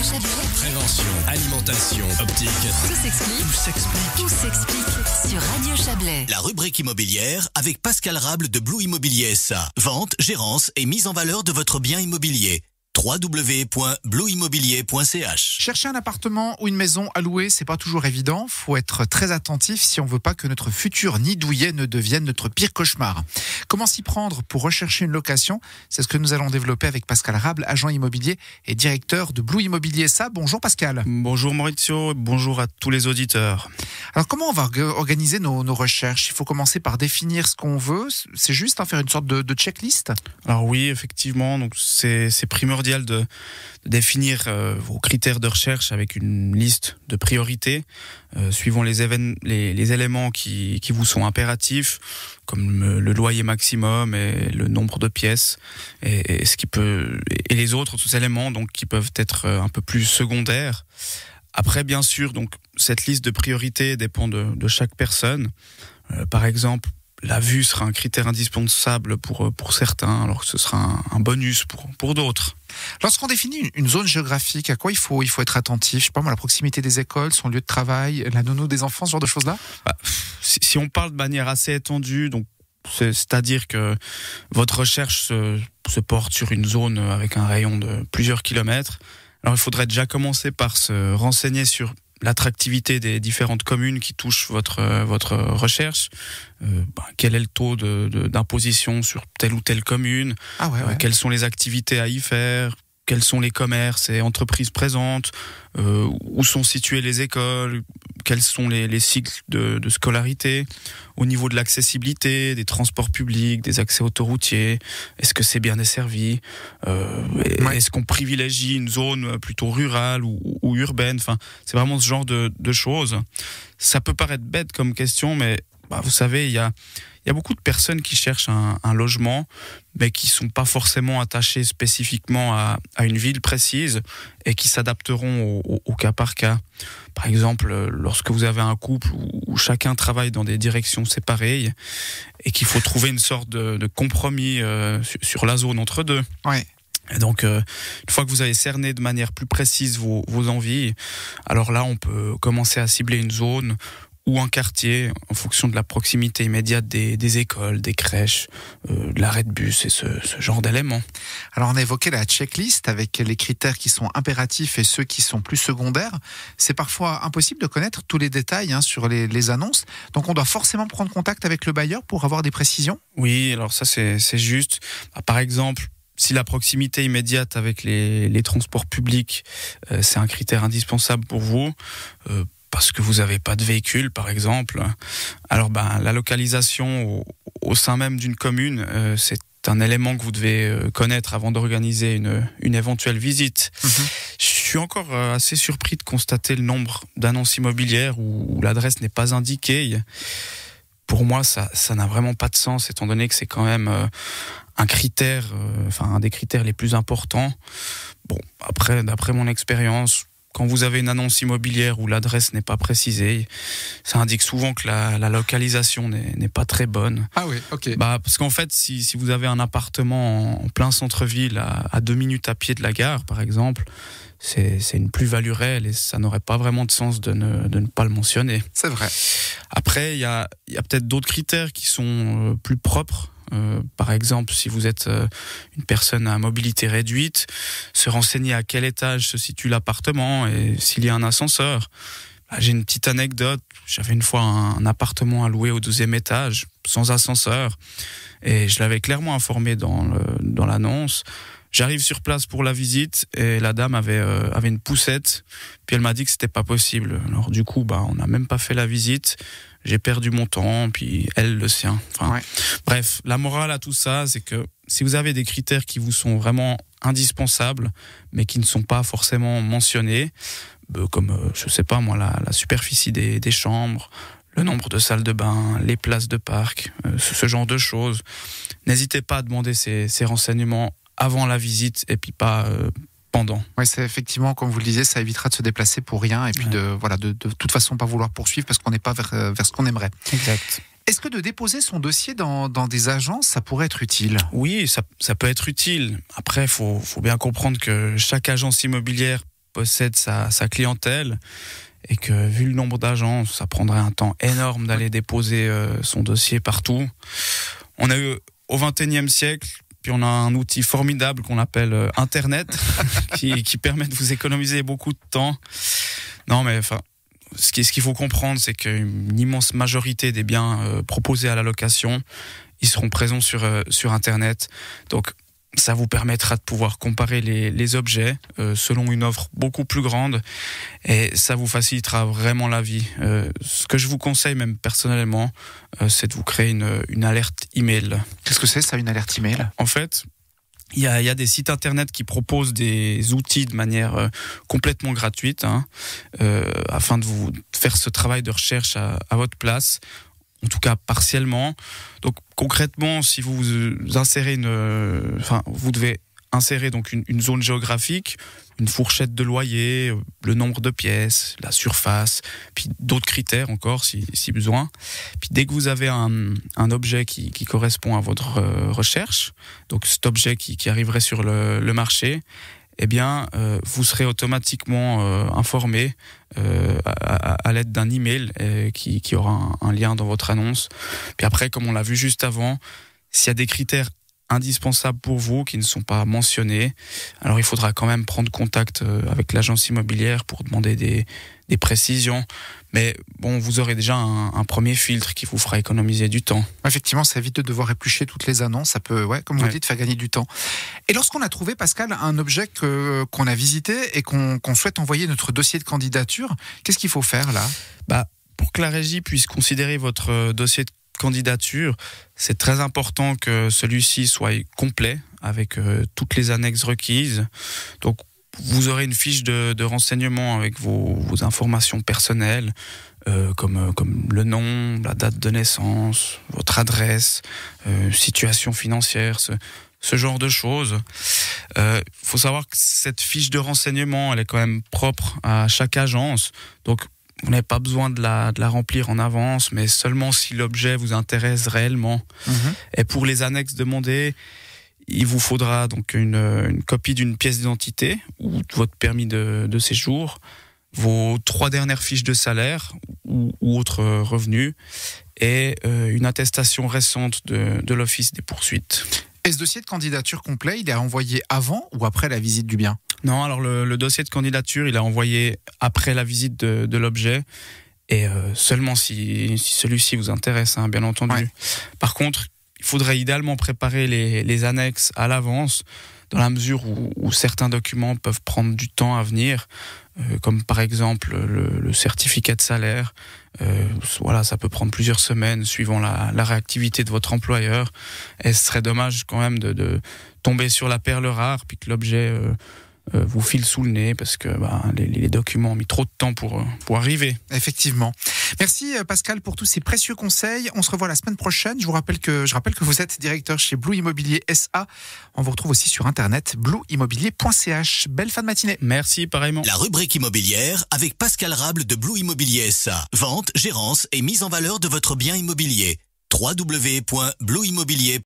Chablais. Prévention, alimentation, optique. Tout s'explique. Tout s'explique. Tout s'explique sur Radio Chablais. La rubrique immobilière avec Pascal Rable de Blue Immobilier SA. Vente, gérance et mise en valeur de votre bien immobilier. www.blueimmobilier.ch. Chercher un appartement ou une maison à louer, c'est pas toujours évident. Faut être très attentif si on veut pas que notre futur nid douillet ne devienne notre pire cauchemar. Comment s'y prendre pour rechercher une location? C'est ce que nous allons développer avec Pascal Rable, agent immobilier et directeur de Blue Immobilier SA. Bonjour Pascal. Bonjour Maurizio, bonjour à tous les auditeurs. Alors comment on va organiser nos recherches? Il faut commencer par définir ce qu'on veut. C'est juste faire une sorte de checklist? Alors oui, effectivement, donc c'est primordial de définir vos critères de recherche avec une liste de priorités, suivant les éléments qui vous sont impératifs, comme le loyer maximum et le nombre de pièces, et les autres éléments donc qui peuvent être un peu plus secondaires. Après, bien sûr, donc cette liste de priorités dépend de chaque personne. Par exemple, la vue sera un critère indispensable pour certains, alors que ce sera un bonus pour d'autres. Lorsqu'on définit une zone géographique, à quoi il faut être attentif? Je sais pas moi, la proximité des écoles, son lieu de travail, la nounou des enfants, ce genre de choses-là? Si on parle de manière assez étendue, donc c'est-à-dire que votre recherche se porte sur une zone avec un rayon de plusieurs kilomètres, alors il faudrait déjà commencer par se renseigner sur l'attractivité des différentes communes qui touchent votre recherche. Quel est le taux d'imposition sur telle ou telle commune? Quelles sont les activités à y faire? Quels sont les commerces et entreprises présentes? Où sont situées les écoles? Quels sont les cycles de scolarité? Au niveau de l'accessibilité, des transports publics, des accès autoroutiers, est-ce que c'est bien desservi? Est-ce qu'on privilégie une zone plutôt rurale ou urbaine? Enfin, c'est vraiment ce genre de choses. Ça peut paraître bête comme question, mais vous savez, il y a beaucoup de personnes qui cherchent un logement, mais qui sont pas forcément attachées spécifiquement à une ville précise et qui s'adapteront au cas par cas. Par exemple, lorsque vous avez un couple où chacun travaille dans des directions séparées et qu'il faut trouver une sorte de compromis sur la zone entre deux. Ouais. Et donc, une fois que vous avez cerné de manière plus précise vos envies, alors là, on peut commencer à cibler une zone ou un quartier en fonction de la proximité immédiate des écoles, des crèches, de l'arrêt de bus et ce genre d'éléments. Alors on a évoqué la checklist avec les critères qui sont impératifs et ceux qui sont plus secondaires. C'est parfois impossible de connaître tous les détails sur les annonces. Donc on doit forcément prendre contact avec le bailleur pour avoir des précisions? Oui, alors ça c'est juste. Par exemple, si la proximité immédiate avec les transports publics, c'est un critère indispensable pour vous, parce que vous n'avez pas de véhicule, par exemple, alors la localisation au sein même d'une commune, c'est un élément que vous devez connaître avant d'organiser une éventuelle visite. Je suis encore assez surpris de constater le nombre d'annonces immobilières où l'adresse n'est pas indiquée. Pour moi, ça n'a vraiment pas de sens, étant donné que c'est quand même un critère, un des critères les plus importants. Bon, après, d'après mon expérience, quand vous avez une annonce immobilière où l'adresse n'est pas précisée, ça indique souvent que la localisation n'est pas très bonne. Ah oui, ok. Parce qu'en fait, si vous avez un appartement en plein centre-ville, à 2 minutes à pied de la gare, par exemple, c'est une plus-value réelle et ça n'aurait pas vraiment de sens de ne pas le mentionner. C'est vrai. Après, il y a peut-être d'autres critères qui sont plus propres. Par exemple, si vous êtes une personne à mobilité réduite, se renseigner à quel étage se situe l'appartement et s'il y a un ascenseur. J'ai une petite anecdote. J'avais une fois un appartement à louer au 12e étage, sans ascenseur, et je l'avais clairement informé dans l'annonce. J'arrive sur place pour la visite et la dame avait une poussette, puis elle m'a dit que c'était pas possible. Alors du coup, on n'a même pas fait la visite. J'ai perdu mon temps, puis elle le sien. Bref, la morale à tout ça, c'est que si vous avez des critères qui vous sont vraiment indispensables, mais qui ne sont pas forcément mentionnés, comme, je sais pas moi, la superficie des chambres, le nombre de salles de bain, les places de parc, ce genre de choses, n'hésitez pas à demander ces renseignements avant la visite et puis pas pendant. Oui, c'est effectivement, comme vous le disiez, ça évitera de se déplacer pour rien et puis de toute façon pas vouloir poursuivre parce qu'on n'est pas vers ce qu'on aimerait. Exact. Est-ce que de déposer son dossier dans des agences, ça pourrait être utile? Oui, ça peut être utile. Après, faut bien comprendre que chaque agence immobilière possède sa clientèle et que vu le nombre d'agents, ça prendrait un temps énorme d'aller déposer son dossier partout. On a eu au XXIe siècle, puis on a un outil formidable qu'on appelle Internet qui permet de vous économiser beaucoup de temps. Non mais enfin, ce qu'il faut comprendre, c'est qu'une immense majorité des biens proposés à la location, ils seront présents sur Internet. Donc ça vous permettra de pouvoir comparer les objets selon une offre beaucoup plus grande et ça vous facilitera vraiment la vie. Ce que je vous conseille même personnellement, c'est de vous créer une alerte email. Qu'est-ce que c'est ça, une alerte email ? En fait, il y a des sites internet qui proposent des outils de manière complètement gratuite afin de vous faire ce travail de recherche à votre place. En tout cas partiellement. Donc concrètement, si vous insérez vous devez insérer donc une zone géographique, une fourchette de loyer, le nombre de pièces, la surface, puis d'autres critères encore si besoin. Puis dès que vous avez un objet qui correspond à votre recherche, donc cet objet qui arriverait sur le marché, eh bien, vous serez automatiquement informé à l'aide d'un email qui aura un lien dans votre annonce. Puis après, comme on l'a vu juste avant, s'il y a des critères indispensables pour vous qui ne sont pas mentionnés, alors il faudra quand même prendre contact avec l'agence immobilière pour demander des précisions. Mais bon, vous aurez déjà un premier filtre qui vous fera économiser du temps. Effectivement, ça évite de devoir éplucher toutes les annonces. Ça peut, comme vous dites, faire gagner du temps. Et lorsqu'on a trouvé, Pascal, un objet qu'on a visité et qu'on souhaite envoyer notre dossier de candidature, qu'est-ce qu'il faut faire là ? Pour que la régie puisse considérer votre dossier de candidature, c'est très important que celui-ci soit complet avec toutes les annexes requises. Donc, vous aurez une fiche de renseignement avec vos informations personnelles, comme le nom, la date de naissance, votre adresse, situation financière, ce genre de choses. Faut savoir que cette fiche de renseignement, elle est quand même propre à chaque agence. Donc, vous n'avez pas besoin de la remplir en avance, mais seulement si l'objet vous intéresse réellement. Et pour les annexes demandées, il vous faudra donc une copie d'une pièce d'identité ou de votre permis de séjour, vos 3 dernières fiches de salaire ou autres revenus et une attestation récente de l'Office des poursuites. Et ce dossier de candidature complet, il est envoyé avant ou après la visite du bien ? Non, alors le dossier de candidature, il est envoyé après la visite de l'objet et seulement si celui-ci vous intéresse, bien entendu. Ouais. Par contre, il faudrait idéalement préparer les annexes à l'avance, dans la mesure où certains documents peuvent prendre du temps à venir, comme par exemple le certificat de salaire. Ça peut prendre plusieurs semaines suivant la réactivité de votre employeur. Et ce serait dommage quand même de tomber sur la perle rare, puis que l'objet vous file sous le nez parce que les documents ont mis trop de temps pour arriver. Effectivement. Merci Pascal pour tous ces précieux conseils. On se revoit la semaine prochaine. Je rappelle que vous êtes directeur chez Blue Immobilier SA. On vous retrouve aussi sur internet blueimmobilier.ch. Belle fin de matinée. Merci, pareillement. La rubrique immobilière avec Pascal Rable de Blue Immobilier SA. Vente, gérance et mise en valeur de votre bien immobilier. www.blueimmobilier.ch